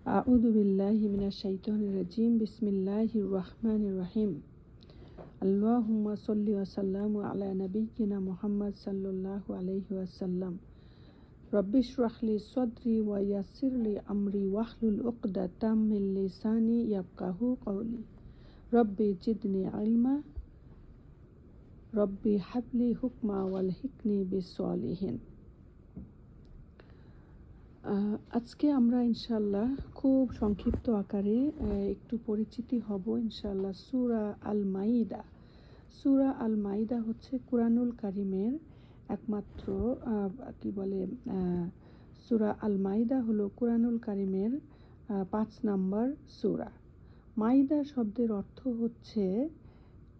আউযু বিল্লাহি মিনাশ শাইতানির রাজিম। বিসমিল্লাহির রহমানির রহিম। আল্লাহুম্মা সাল্লি ওয়া সাল্লামু আলা নাবিয়্যিনা মুহাম্মদ সাল্লাল্লাহু আলাইহি ওয়াসাল্লাম। রব্বি ইশরাহ লি সাদরি ওয়া ইয়াসসির লি আমরি ওয়াহলুল উকদাতাম মিন লিসানি ইয়াফকাহু কওলি। রব্বি জিদনি ইলমা। রব্বি হাবলি হুকমা ওয়ালহিকনি বিস-সলিহিন। আজকে আমরা ইনশাআল্লাহ খুব সংক্ষিপ্ত আকারে একটু পরিচিতি হব ইনশাআল্লাহ সূরা আল মাইদা। সূরা আল মাইদা হচ্ছে কুরআনুল কারীমের একমাত্র সূরা আল মাইদা হলো কুরআনুল কারীমের 5 নম্বর সূরা। মাইদা শব্দের অর্থ হচ্ছে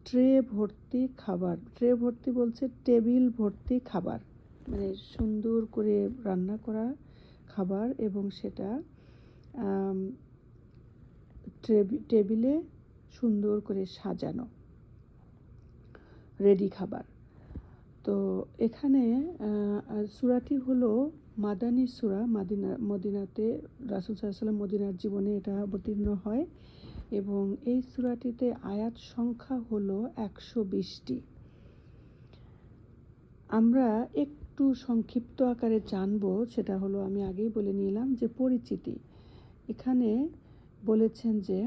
ট্রে ভর্তি খাবার। ট্রে ভর্তি বলছে টেবিল ভর্তি খাবার, মানে সুন্দর করে রান্না করা খাবার এবং সেটা টেবিলে সুন্দর করে সাজানো রেডি খাবার। তো এখানে সূরাটি হলো মাদানী সূরা। মদিনাতে রাসূল সাল্লাল্লাহু আলাইহি ওয়াসাল্লাম মদিনার জীবনে এটা অবতীর্ণ হয় এবং এই সূরাটিতে আয়াত সংখ্যা হলো 120টি। আমরা একটু সংক্ষিপ্ত আকারে জানবো, সেটা হলো আমি আগেই বলে নিলাম যে পরিচিতি। এখানে বলেছেন যে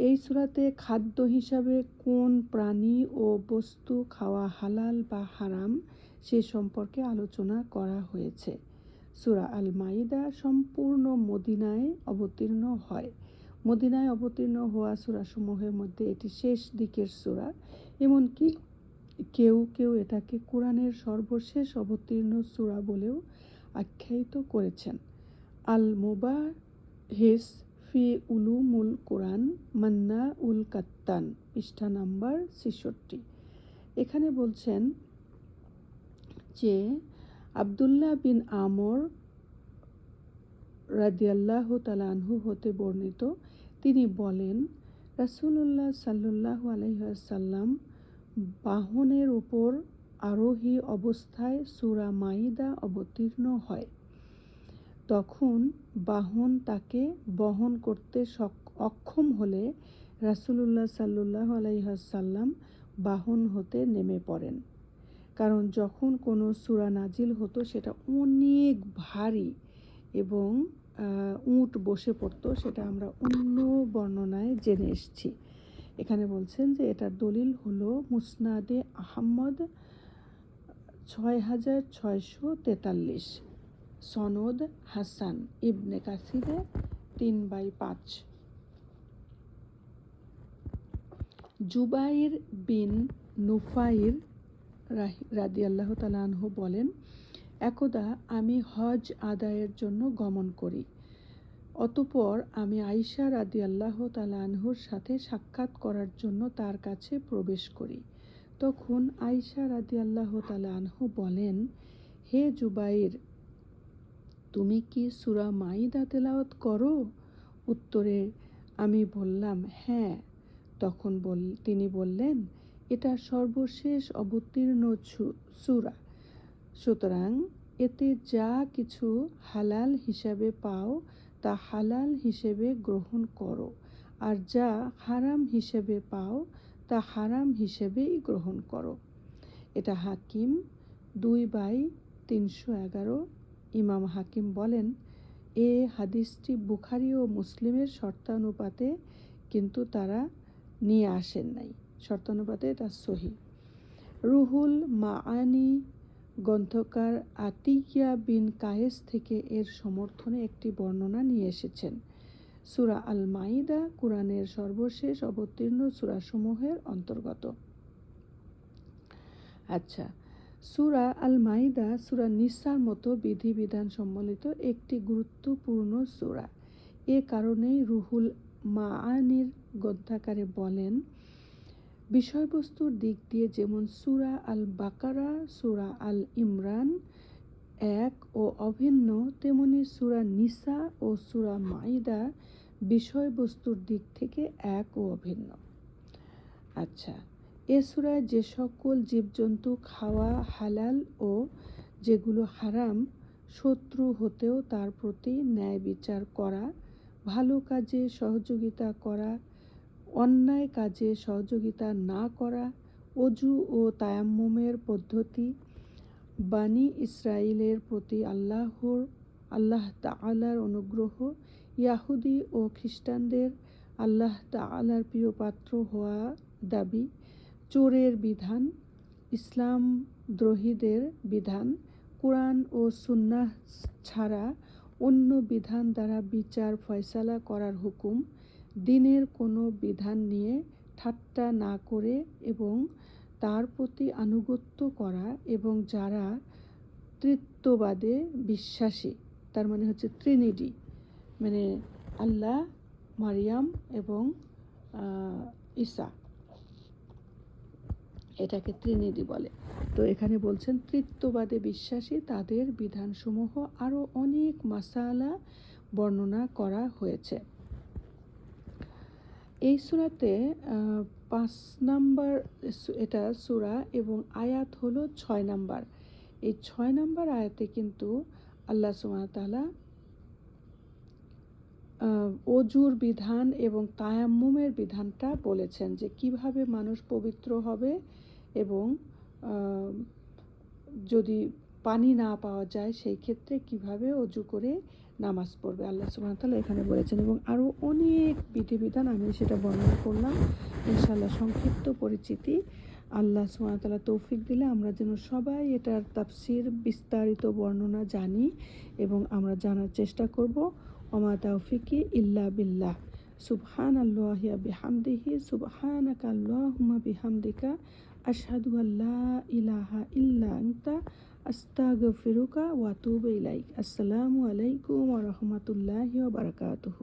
এই সূরাতে খাদ্য হিসাবে কোন প্রাণী ও বস্তু খাওয়া হালাল বা হারাম সে সম্পর্কে আলোচনা করা হয়েছে। সূরা আল মাইদা সম্পূর্ণ মদিনায় অবতীর্ণ হয়। মদিনায় অবতীর্ণ হওয়া সূরাসমূহের মধ্যে এটি শেষ দিকের সূরা। এমনকি কেউ কেউ এটাকে কোরআনের সর্বশেষ অবতীর্ণ সূরা বলেও আখ্যায়িত করেছেন। আল মুবাহিস ফি উলুমুল কোরআন মান্না উল কাত্তান, পৃষ্ঠা নাম্বার 66। এখানে বলছেন যে আব্দুল্লাহ বিন আমর রাদিয়াল্লাহু তাআলা আনহু হতে বর্ণিত, তিনি বলেন রাসূলুল্লাহ সাল্লাল্লাহু আলাইহি ওয়াসাল্লাম বাহনের উপর আরোহী অবস্থায় সূরা মাইদা অবতীর্ণ হয়। তখন বাহন তাকে বহন করতে অক্ষম হলে রাসূলুল্লাহ সাল্লাল্লাহু আলাইহি ওয়াসাল্লাম বাহন হতে নেমে পড়েন। কারণ যখন কোনো সূরা নাজিল হতো সেটা অনেক ভারী এবং উট বসে পড়তো, সেটা আমরা অন্য বর্ণনায় জেনে এসেছি। এখানে বলছেন যে এটার দলিল হলো মুসনাদে আহমদ 6643, সনদ হাসান, ইবনে কাসিরে 3/5। জুবাইর বিন নুফাইর রাদিয়াল্লাহু তাআলা আনহু বলেন, একদা আমি হজ আদায়ের জন্য গমন করি। অতঃপর আমি আয়েশা রাদিয়াল্লাহু তাআলা আনহুর সাথে সাক্ষাৎ করার জন্য তার কাছে প্রবেশ করি। তখন আয়েশা রাদিয়াল্লাহু তাআলা আনহু বলেন, হে জুবাইর, তুমি কি সূরা মাইদা তেলাওয়াত করো? উত্তরে আমি বললাম, হ্যাঁ। তখন তিনি বললেন, এটা সর্বশেষ অবতীর্ণ সূরা, সুতরাং এতে যা কিছু হালাল হিসাবে পাও তা হালাল হিসেবে গ্রহণ করো, আর যা হারাম হিসেবে পাও তা হারাম হিসেবেই গ্রহণ করো। এটা হাকিম 2/311। ইমাম হাকিম বলেন, এ হাদিসটি বুখারী ও মুসলিমের শর্তানুপাতে কিন্তু তারা নিয়ে আসেন নাই। শর্তানুপাতে এটা সহিহ। রুহুল মাআনি গ্রন্থকার আতিয়া বিন কায়েস থেকে এর সমর্থনে একটি বর্ণনা নিয়ে এসেছেন। সূরা আল মাইদা কুরআনের সর্বশেষ অবতীর্ণ সূরাসমূহের অন্তর্গত। আচ্ছা, সূরা আল মাইদা সূরা নিসার মতো বিধিবিধান সম্বলিত একটি গুরুত্বপূর্ণ সূরা। এ কারণেই রুহুল মাআনির গ্রন্থকারে বলেন, বিষয়বস্তুর দিক দিয়ে যেমন সূরা আল বাকারা, সূরা আল ইমরান এক ও অভিন্ন, তেমনি সূরা নিসা ও সূরা মাইদা বিষয়বস্তুর দিক থেকে এক ও অভিন্ন। আচ্ছা, এ সূরায় যে সকল জীবজন্তু খাওয়া হালাল ও যেগুলো হারাম শত্রু হতেও তার প্রতি ন্যায় বিচার করা, ভালো কাজে সহযোগিতা করা, অন্যায় কাজে সহযোগিতা না করা, অজু ও তায়াম্মুমের পদ্ধতি, বানি ইসরাইলের প্রতি আল্লাহ তাআলার অনুগ্রহ, ইয়াহুদি ও খ্রিস্টানদের আল্লাহ তাআলার প্রিয়পাত্র হওয়া দাবি, চোরের বিধান, ইসলাম দ্রোহীদের বিধান, কোরআন ও সুন্নাহ ছাড়া অন্য বিধান দ্বারা বিচার ফয়সালা করার হুকুম, দ্বীনের কোনো বিধান নিয়ে ঠাট্টা না করে এবং তার প্রতি আনুগত্য করা, এবং যারা তৃত্ববাদে বিশ্বাসী, তার মানে হচ্ছে ট্রিনিটি, মানে আল্লাহ, মারিয়াম এবং ঈসা, এটাকে ট্রিনিটি বলে। তো এখানে বলছেন তৃত্ববাদে বিশ্বাসী তাদের বিধানসমূহ আরও অনেক মাসালা বর্ণনা করা হয়েছে। এই সূরাতে 5 নাম্বার এটা সূরা এবং আয়াত হলো 6 নাম্বার। এই 6 নাম্বার আয়াতে কিন্তু আল্লাহ সুবহানাহু ওয়া তাআলা অজুর বিধান এবং তায়াম্মুমের বিধানটা বলেছেন, যে কিভাবে মানুষ পবিত্র হবে এবং যদি পানি না পাওয়া যায় সেই ক্ষেত্রে কিভাবে অজু করে নামাজ পড়বে, আল্লাহ সুবহানাহু ওয়া তাআলা এখানে বলেছেন। এবং আরও অনেক বিধিবিধান, আমি সেটা বর্ণনা করলাম ইনশাআল্লাহ সংক্ষিপ্ত পরিচিতি। আল্লাহ সুবহানাহু ওয়া তাআলা তৌফিক দিলে আমরা যেন সবাই এটার তাফসির বিস্তারিত বর্ণনা জানি এবং আমরা জানার চেষ্টা করব। ওমা তাওফিকি ইল্লা বিল্লাহ। সুবহানাল্লাহি ওয়া বিহামদিহি, সুবহানাকা আল্লাহুম্মা বিহামদিকা, আশহাদু আল্লা ইলাহা ইল্লা আনতা, আস্তাগফিরুকা ওয়া আতুবু ইলাইক। আসসালামু আলাইকুম ওয়া রাহমাতুল্লাহি ওয়া বারাকাতুহু।